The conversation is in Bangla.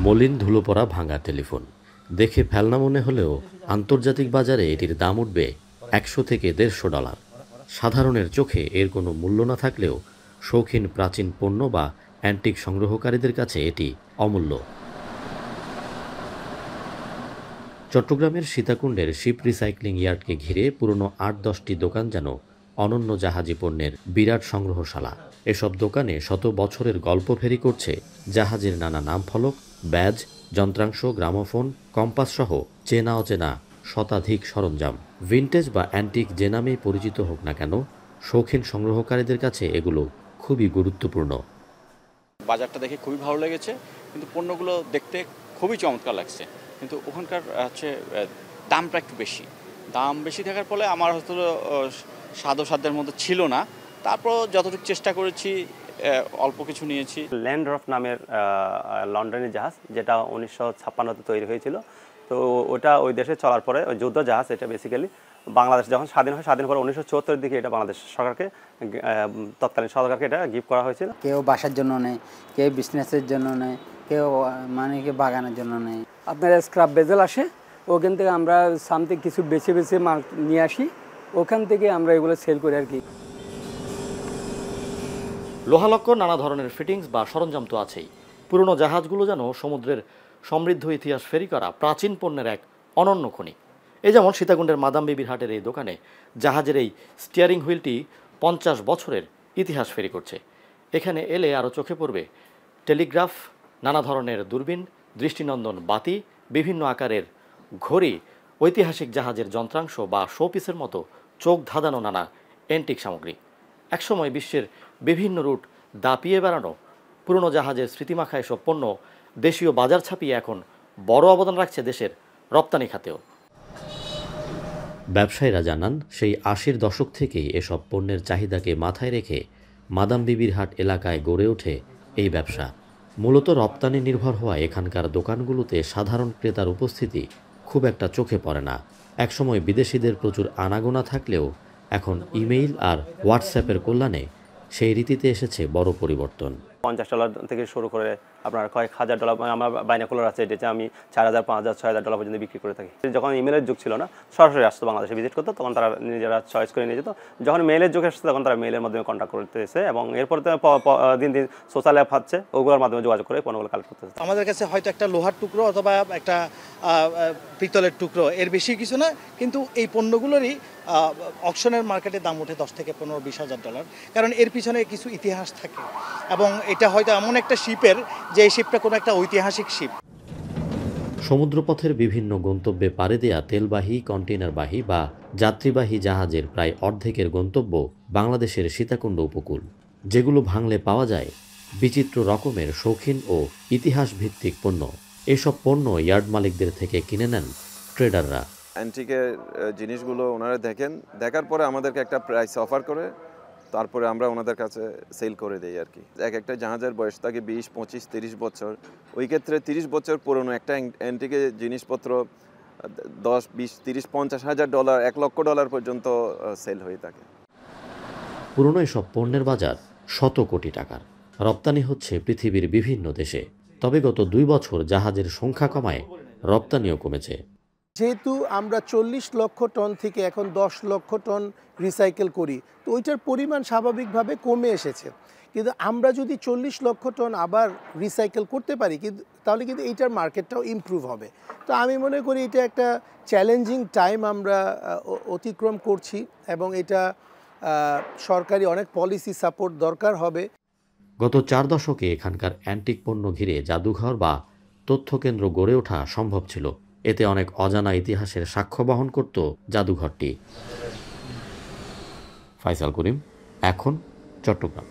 মলিন ধুলো পড়া ভাঙা টেলিফোন দেখে ফেলনা মনে হলেও আন্তর্জাতিক বাজারে এটির দাম উঠবে $100 থেকে $150। সাধারণের চোখে এর কোনো মূল্য না থাকলেও শৌখিন প্রাচীন পণ্য বা অ্যান্টিক সংগ্রহকারীদের কাছে এটি অমূল্য। চট্টগ্রামের সীতাকুণ্ডের শিপ রিসাইক্লিং ইয়ার্ডকে ঘিরে পুরনো ৮-১০টি দোকান যেন অনন্য জাহাজি পণ্যের বিরাট সংগ্রহশালা। এসব দোকানে শত বছরের গল্প ফেরি করছে জাহাজের নানা নাম ফলক, ব্যাজ, যন্ত্রাংশ, গ্রামোফোন, কম্পাস সহ চেনা অচেনা শতাধিক সরঞ্জাম। ভিনটেজ বা অ্যান্টিক যে নামেই পরিচিত হোক না কেন, শৌখিন সংগ্রহকারীদের কাছে এগুলো খুবই গুরুত্বপূর্ণ। বাজারটা দেখে খুবই ভালো লেগেছে, কিন্তু পণ্যগুলো দেখতে খুবই চমৎকার লাগছে, কিন্তু ওখানকার দামটা একটু বেশি। দাম বেশি থাকার ফলে আমার হয়তো সাধ্যের মধ্যে ছিল না। তারপর যতটুকু চেষ্টা করেছি অল্প কিছু নিয়েছি। ল্যান্ডরফ নামের লন্ডনের জাহাজ, যেটা 1956-তে তৈরি হয়েছিল। তো ওটা ওই দেশে চলার পরে ওই যুদ্ধ জাহাজ, এটা বেসিক্যালি বাংলাদেশ যখন স্বাধীন হয়, স্বাধীন পরে 1974-এর দিকে এটা বাংলাদেশ সরকারকে, তৎকালীন সরকারকে এটা গিফট করা হয়েছিল। কেউ বাসার জন্য নেয়, কেউ বিজনেসের জন্য নেয়, কেউ কেউ বাগানের জন্য নেয়। আপনার স্ক্র্যাপ ভেসেল আসে, ওখান থেকে আমরা সামথিং কিছু বেছে বেছে মাল নিয়ে আসি, ওখান থেকে আমরা এগুলো সেল করি আর কি। লোহালক্কর নানা ধরনের ফিটিংস বা সরঞ্জাম তো আছেই। পুরনো জাহাজগুলো যেন সমুদ্রের সমৃদ্ধ ইতিহাস ফেরি করা প্রাচীন পণ্যের এক অনন্য খনি। এই যেমন সীতাকুণ্ডের মাদাম বিবির হাটের এই দোকানে জাহাজের এই স্টিয়ারিং হুইলটি 50 বছরের ইতিহাস ফেরি করছে। এখানে এলে আরও চোখে পড়বে টেলিগ্রাফ, নানা ধরনের দূরবীন, দৃষ্টিনন্দন বাতি, বিভিন্ন আকারের ঘড়ি, ঐতিহাসিক জাহাজের যন্ত্রাংশ বা শোপিসের মতো চোখ ধাঁধানো নানা অ্যান্টিক সামগ্রী। একসময় বিশ্বের বিভিন্ন রুট দাপিয়ে বেড়ানো পুরনো জাহাজের স্মৃতিমাখা এসব পণ্য দেশীয় বাজার ছাপিয়ে এখন বড় অবদান রাখছে দেশের রপ্তানি খাতেও। ব্যবসায়ীরা জানান, সেই 80-র দশক থেকেই এসব পণ্যের চাহিদাকে মাথায় রেখে মাদাম বিবির হাট এলাকায় গড়ে ওঠে এই ব্যবসা। মূলত রপ্তানি নির্ভর হওয়া এখানকার দোকানগুলোতে সাধারণ ক্রেতার উপস্থিতি খুব একটা চোখে পড়ে না। একসময় বিদেশিদের প্রচুর আনাগোনা থাকলেও এখন ইমেইল আর হোয়াটসঅ্যাপের কল্যাণে সেই রীতিতে এসেছে বড় পরিবর্তন। $50 থেকে শুরু করে আপনার কয়েক হাজার ডলার, আমার বাইনাকুলার আছে, যেটা আমি $4000, $5000, $6000 পর্যন্ত বিক্রি করে থাকি। যখন ইমেলের যুগ ছিল না, সরাসরি আসতো বাংলাদেশে ভিজিট করতো, তখন তারা নিজেরা চয়েস করে নিয়ে যেত। যখন মেইলের যুগ আসছে, তখন তারা মেইলের মাধ্যমে কন্ট্যাক্ট করতেছে, এবং এরপর দিন দিন সোশ্যাল অ্যাপ হচ্ছে, ওগুলোর মাধ্যমে যোগাযোগ করে পণ্যগুলো কালেক্ট করতেছে। আমাদের কাছে হয়তো একটা লোহার টুকরো অথবা একটা পিতলের টুকরো, এর বেশি কিছু না, কিন্তু এই পণ্যগুলোরই অকশনের মার্কেটে দাম ওঠে $10 থেকে $15-20 কারণ এর পিছনে কিছু ইতিহাস থাকে, এবং এটা হয়তো এমন একটা শিপের যে এই শিপটা কোনো একটা ঐতিহাসিক শিপ। সমুদ্রপথের বিভিন্ন গন্তব্যে পাড়ি দেয়া তেলবাহী, কন্টেইনারবাহী বা যাত্রীবাহী জাহাজের প্রায় অর্ধেকের গন্তব্য বাংলাদেশের সীতাকুণ্ড উপকূল। যেগুলো ভাঙলে পাওয়া যায় বিচিত্র রকমের শৌখিন ও ইতিহাস ভিত্তিক পণ্য। এসব পণ্য ইয়ার্ড মালিকদের থেকে কিনে নেন ট্রেডাররা। অ্যান্টিকের জিনিসগুলো ওনারা দেখার পরে আমাদেরকে একটা প্রাইস অফার করে, তারপরে আমরা ওনাদের কাছে সেল করে দিই আর কি। একটা জাহাজের বয়স থাকে 20, 25, 30 বছর। ওই ক্ষেত্রে 30 বছর পুরনো একটা অ্যান্টিকের জিনিসপত্র $10, $20, $30, $50,000, $1,00,000 পর্যন্ত সেল হয়ে থাকে। পুরনো এসব পণ্যের বাজার শত কোটি টাকার। রপ্তানি হচ্ছে পৃথিবীর বিভিন্ন দেশে। তবে গত 2 বছর জাহাজের সংখ্যা কমায় রপ্তানিও কমেছে। যেহেতু আমরা 40 লক্ষ টন থেকে এখন 10 লক্ষ টন রিসাইকেল করি, তো ওইটার পরিমাণ স্বাভাবিকভাবে কমে এসেছে। কিন্তু আমরা যদি 40 লক্ষ টন আবার রিসাইকেল করতে পারি, তাহলে কিন্তু এইটার মার্কেটটাও ইমপ্রুভ হবে। তো আমি মনে করি এটা একটা চ্যালেঞ্জিং টাইম আমরা অতিক্রম করছি, এবং এটা সরকারি অনেক পলিসি সাপোর্ট দরকার হবে। গত 4 দশকে এখানকার অ্যান্টিক পণ্য ঘিরে জাদুঘর বা তথ্যকেন্দ্র গড়ে ওঠা সম্ভব ছিল। এতে অনেক অজানা ইতিহাসের সাক্ষ্য বহন করত জাদুঘরটি। ফাইসাল করিম, এখন, চট্টগ্রাম।